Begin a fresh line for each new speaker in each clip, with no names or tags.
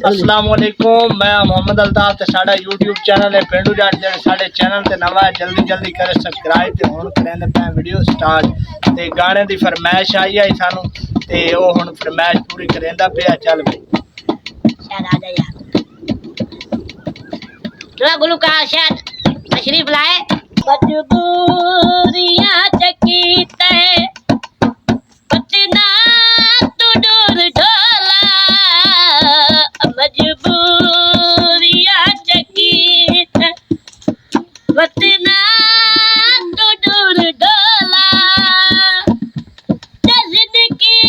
अस्सलाम वालेकुम, मैं मोहम्मद अल्ताफ ते साडा यूट्यूब चैनल है पेंडू जट जेड़े साडे चैनल ते नवा है जल्दी जल्दी करे सब्सक्राइब ते हुण करेंदे पे वीडियो स्टार्ट ते गाने दी फरमाइश आई है सानू ते ओ हुण फरमाइश पूरी करेंदा पिया। चल भाई
शायद आ जा यार थोड़ा गुलकार शायद तशरीफ लाए। मजबूरियां चकीत है पतना तू दूर ढोला, मजबूरियां चकीत है पतना तू दूर ढोला, जिंदगी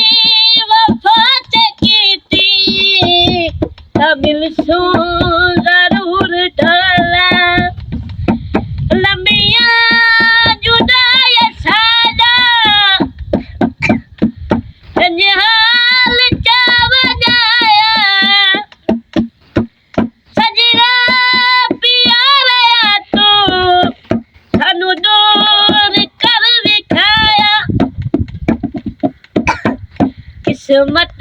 वफा चकीती मिल सू जरूर ढोला, लंबिया जुदाई सादा हाल चाव जाया, सजरा पिया तू सानू दूर कर विखाया, किस्मत